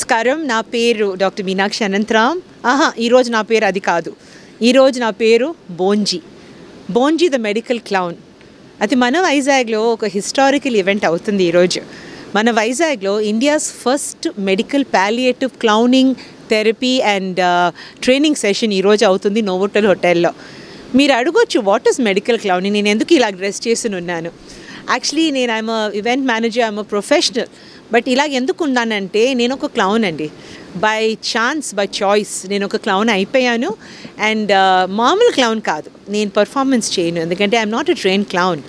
నమస్కారం. నా పేరు డాక్టర్ మీనాక్షి అనంతరామ్. ఈరోజు నా పేరు అది కాదు. ఈరోజు నా పేరు బోంజీ ద మెడికల్ క్లౌన్. అది మన వైజాగ్లో ఒక హిస్టారికల్ ఈవెంట్ అవుతుంది ఈరోజు. మన వైజాగ్లో India's first medical palliative clowning therapy and training session ఈరోజు అవుతుంది నోవోటెల్ హోటల్లో. మీరు అడగొచ్చు, వాట్ ఈస్ మెడికల్ క్లౌనింగ్, నేను ఎందుకు ఇలా డ్రెస్ చేసి ఉన్నాను. యాక్చువల్లీ నేను I'm event manager, I'm professional. But ఇలాగ ఎందుకు ఉన్నానంటే నేను ఒక క్లౌన్ అండి. బై ఛాన్స్, బై చాయిస్ నేను ఒక క్లౌన్ అయిపోయాను. అండ్ మామూలు క్లౌన్ కాదు, నేను పర్ఫార్మెన్స్ చేయను, ఎందుకంటే I'm not a train clown.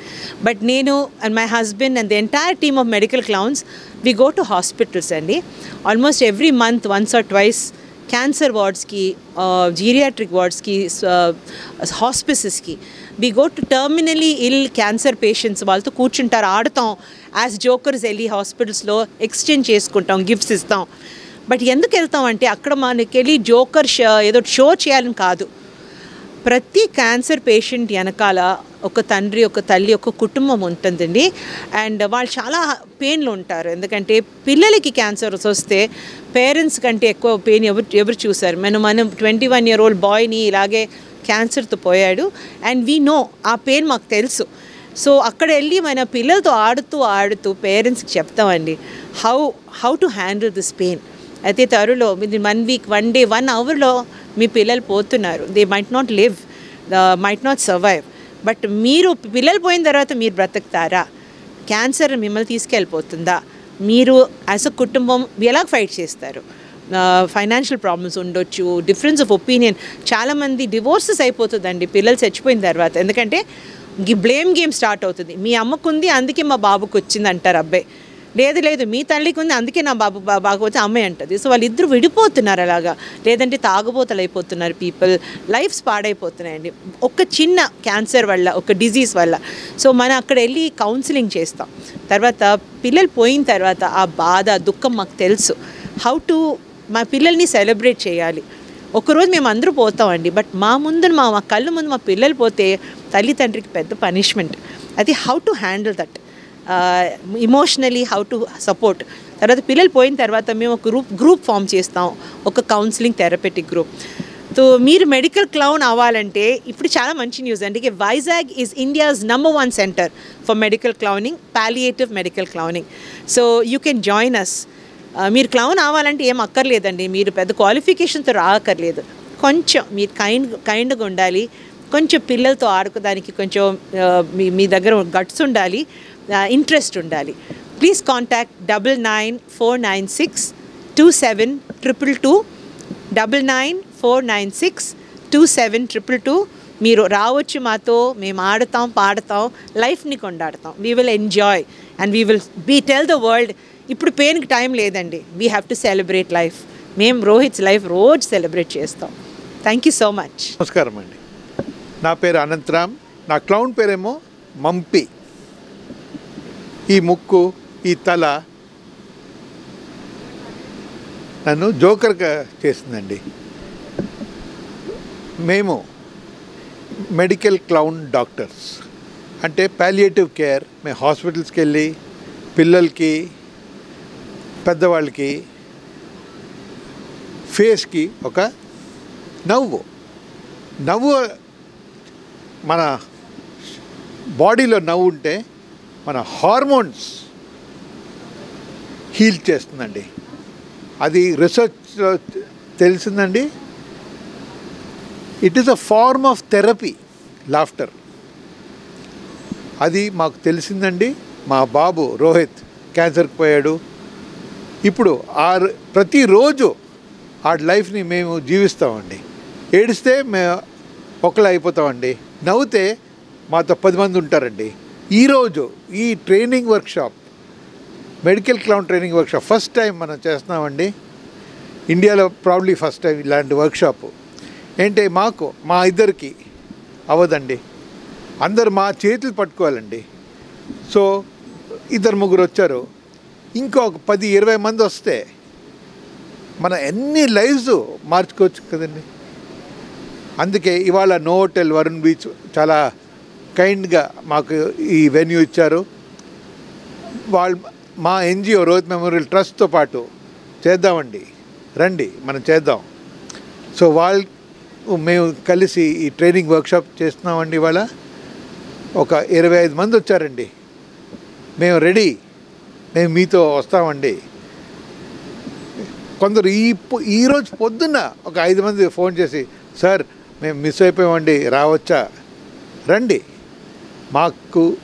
But నేను and my husband and the entire team of medical clowns we go to hospitals అండి. Almost every month once or twice cancer వార్డ్స్కి, జీరియాట్రిక్ వార్డ్స్కి, హాస్పిసెస్కి we go to terminally ill cancer patients. వాళ్ళతో కూర్చుంటారు, ఆడతాం, as jokers వెళ్ళి హాస్పిటల్స్లో ఎక్స్చేంజ్ చేసుకుంటాం, గిఫ్ట్స్ ఇస్తాం. బట్ ఎందుకు వెళ్తాం అంటే అక్కడ మనకి వెళ్ళి జోకర్ ఏదో షో చేయాలని కాదు. ప్రతి క్యాన్సర్ పేషెంట్ వెనకాల ఒక తండ్రి, ఒక తల్లి, ఒక కుటుంబం ఉంటుందండి. అండ్ వాళ్ళు చాలా పెయిన్లో ఉంటారు. ఎందుకంటే పిల్లలకి క్యాన్సర్ వస్తే పేరెంట్స్ కంటే ఎక్కువ పెయిన్ ఎవరు చూసారు. మనం 21-year-old బాయ్ని ఇలాగే క్యాన్సర్తో పోయాడు. అండ్ వీ నో ఆ పెయిన్ మాకు తెలుసు. సో అక్కడ వెళ్ళి మన పిల్లలతో ఆడుతూ పేరెంట్స్కి చెప్తామండి how to handle this pain. అయితే త్వరలో 1 week, 1 day, 1 hourలో మీ పిల్లలు పోతున్నారు. They might not live, might not survive. But మీరు పిల్లలు పోయిన తర్వాత మీరు బ్రతుకుతారా? క్యాన్సర్ మిమ్మల్ని తీసుకెళ్ళిపోతుందా? మీరు యాజ్ అ కుటుంబం ఎలా ఫైట్ చేస్తారు? ఫైనాన్షియల్ ప్రాబ్లమ్స్ ఉండొచ్చు, డిఫరెన్స్ ఆఫ్ ఒపీనియన్. చాలామంది డివోర్సెస్ అయిపోతుందండి పిల్లలు చచ్చిపోయిన తర్వాత. ఎందుకంటే బ్లేమ్ గేమ్ స్టార్ట్ అవుతుంది. మీ అమ్మకుంది అందుకే మా బాబుకి వచ్చింది అంటారు అబ్బాయి. లేదు మీ తల్లికి ఉంది అందుకే నా బాబు వచ్చి అమ్మాయి అంటుంది. సో వాళ్ళిద్దరు విడిపోతున్నారు అలాగా. లేదంటే తాగుబోతలు అయిపోతున్నారు పీపుల్. లైఫ్స్ పాడైపోతున్నాయండి ఒక చిన్న క్యాన్సర్ వల్ల, ఒక డిజీజ్ వల్ల. సో మనం అక్కడ వెళ్ళి కౌన్సిలింగ్ చేస్తాం. తర్వాత పిల్లలు పోయిన తర్వాత ఆ బాధ, దుఃఖం మాకు తెలుసు. హౌ టు మా పిల్లల్ని సెలబ్రేట్ చేయాలి. ఒకరోజు మేము అందరూ పోతామండి. బట్ మా కళ్ళు ముందు మా పిల్లలు పోతే తల్లిదండ్రికి పెద్ద పనిష్మెంట్. అది how to handle that emotionally, how to support. తర్వాత పిల్లలు పోయిన తర్వాత మేము ఒక గ్రూప్ ఫామ్ చేస్తాం, ఒక కౌన్సిలింగ్ థెరపెటిక్ గ్రూప్. సో మీరు మెడికల్ క్లౌన్ అవ్వాలంటే ఇప్పుడు చాలా మంచి న్యూస్ అండి. Vizag is India's #1 centre for medical clowning, palliative medical clowning. So you can join us. మీరు క్లౌన్ అవ్వాలంటే ఏం అక్కర్లేదండి, మీరు పెద్ద క్వాలిఫికేషన్తో రాక్కర్లేదు. కొంచెం మీరు కైండ్గా ఉండాలి, కొంచెం పిల్లలతో ఆడుకోవడానికి కొంచెం మీ దగ్గర గట్స్ ఉండాలి, ఇంట్రెస్ట్ ఉండాలి. Please contact 9949627222 9949627222. మీరు రావచ్చు మాతో, మేము ఆడతాం, పాడతాం, లైఫ్ని కొండాడతాం. We will enjoy and we will tell the world. ఇప్పుడు పెయిన్కి టైం లేదండి, we have to celebrate life. మేము రోహిత్స్ లైఫ్ రోజు సెలబ్రేట్ చేస్తాం. Thank you so much. నమస్కారం అండి, నా పేరు అనంతరామ్. నా క్లౌన్ పేరేమో మంపి. ఈ ముక్కు, ఈ తల నన్ను జోకర్గా చేసిందండి. మేము మెడికల్ క్లౌన్ డాక్టర్స్. అంటే పాలియేటివ్ కేర్. మేము హాస్పిటల్స్కి వెళ్ళి పిల్లలకి, పెద్దవాళ్ళకి ఫేస్కి ఒక నవ్వు మన బాడీలో నవ్వు ఉంటే మన హార్మోన్స్ హీల్ చేస్తుందండి. అది రీసెర్చ్లో తెలిసిందండి. It is a form of therapy, laughter. అది మాకు తెలిసిందండి. మా బాబు రోహిత్ క్యాన్సర్కి పోయాడు. ఇప్పుడు ప్రతిరోజు ఆ లైఫ్ని మేము జీవిస్తామండి. ఏడిస్తే మేము ఒకళ్ళు అయిపోతామండి, నవ్వుతే మాతో 10 మంది ఉంటారండి. ఈరోజు ఈ training workshop, medical clown training workshop first time మనం చేస్తున్నామండి. ఇండియాలో ప్రాబ్లీ ఫస్ట్ టైం ఇలాంటి వర్క్షాపు. ఏంటంటే మా ఇద్దరికి అవ్వదండి, అందరు మా చేతులు పట్టుకోవాలండి. సో 2-3 వచ్చారు, ఇంకొక 10-20 మంది వస్తే మనం ఎన్ని లైవ్స్ మార్చుకోవచ్చు కదండి. అందుకే ఇవాళ నోవోటెల్ వరుణ్ బీచ్ చాలా కైండ్గా మాకు ఈ వెన్యూ ఇచ్చారు. వాళ్ళు మా ఎన్జిఓ రోహిత్ మెమోరియల్ ట్రస్ట్తో పాటు చేద్దామండి, రండి మనం చేద్దాం. సో మేము కలిసి ఈ ట్రైనింగ్ వర్క్షాప్ చేస్తున్నామండి. ఇవాళ ఒక 25 మంది వచ్చారండి. మేము రెడీ, మేము మీతో వస్తామండి. కొందరు ఈరోజు పొద్దున్న ఒక 5 మంది ఫోన్ చేసి, సార్ మేము మిస్ అయిపోయామండి, రావచ్చా? రండి,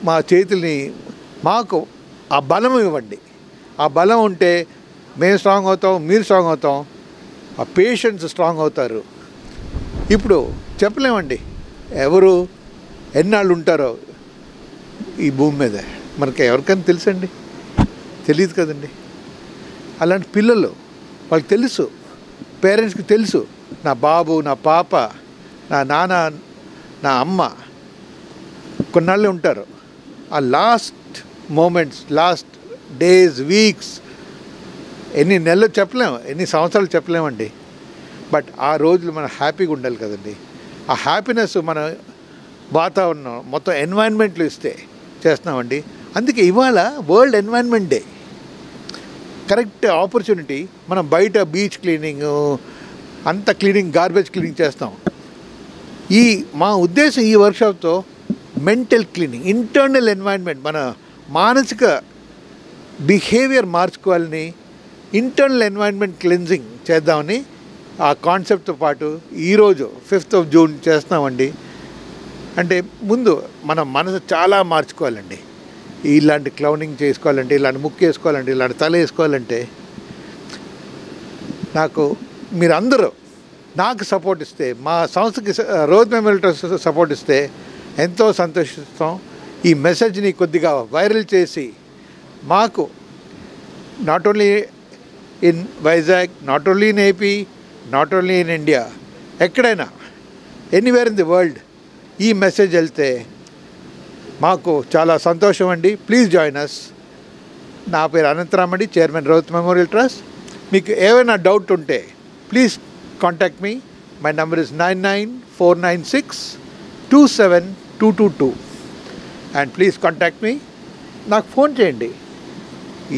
మా చేతుల్ని మాకు ఆ బలం ఇవ్వండి. ఆ బలం ఉంటే మేము స్ట్రాంగ్ అవుతాం, మీరు స్ట్రాంగ్ అవుతాం, ఆ పేషెంట్స్ స్ట్రాంగ్ అవుతారు. ఇప్పుడు చెప్పలేమండి ఎవరు ఎన్నాళ్ళు ఉంటారో ఈ భూమి మీద, మనకి ఎవరికైనా తెలుసండి? తెలియదు కదండి. అలాంటి పిల్లలు, వాళ్ళకి తెలుసు, పేరెంట్స్కి తెలుసు, నా బాబు, నా పాప, నా నాన్న, నా అమ్మ కొన్నాళ్ళే ఉంటారు. ఆ last moments, last days, weeks, ఎన్ని నెలలు చెప్పలేము, ఎన్ని సంవత్సరాలు చెప్పలేమండి. బట్ ఆ రోజులు మనం హ్యాపీగా ఉండాలి కదండి. ఆ హ్యాపీనెస్ మన వాతావరణం మొత్తం ఎన్వైర్న్మెంట్లో ఇస్తే చేస్తున్నామండి. అందుకే ఇవాళ world environment day, correct opportunity. మనం బయట బీచ్ క్లీనింగ్, అంత క్లీనింగ్, గార్బేజ్ క్లీనింగ్ చేస్తాం. మా ఉద్దేశం ఈ వర్క్షాప్తో మెంటల్ క్లీనింగ్, ఇంటర్నల్ ఎన్వైర్న్మెంట్, మన మానసిక బిహేవియర్ మార్చుకోవాలని, ఇంటర్నల్ ఎన్వైర్న్మెంట్ క్లెన్జింగ్ చేద్దామని ఆ కాన్సెప్ట్తో పాటు ఈరోజు 5th of June చేస్తున్నామండి. అంటే ముందు మన మనసు చాలా మార్చుకోవాలండి. ఇలాంటి క్లౌనింగ్ చేసుకోవాలంటే, ఇలాంటి ముక్కు వేసుకోవాలంటే, ఇలాంటి తల వేసుకోవాలంటే, మీరందరూ నాకు సపోర్ట్ ఇస్తే, మా సంస్థకి రోహిత్ మెమోరియల్ ట్రస్ట్ సపోర్ట్ ఇస్తే ఎంతో సంతోషిస్తాం. ఈ మెసేజ్ని కొద్దిగా వైరల్ చేసి మాకు not only in Vizag, not only in AP, not only in India, ఎక్కడైనా ఎనీవేర్ ఇన్ ది వరల్డ్ ఈ మెసేజ్ వెళ్తే మాకు చాలా సంతోషం అండి. Please join us. నా పేరు అనంతరామ్ అండి, చైర్మన్ రోహిత్ మెమోరియల్ ట్రస్ట్. మీకు ఏమైనా డౌట్ ఉంటే please contact me. My number is 9949627222 and please contact me. నాకు ఫోన్ చేయండి.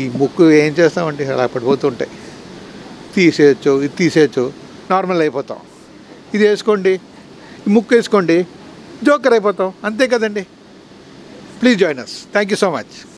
ఈ ముక్కు ఏం చేస్తామండి, అలా పడిపోతుంటాయి, తీసేయచ్చు, ఇది తీసేయచ్చు, నార్మల్ అయిపోతాం. ఇది వేసుకోండి, ఈ ముక్కు వేసుకోండి, జోకర్ అయిపోతాం, అంతే కదండి. Please join us. Thank you so much.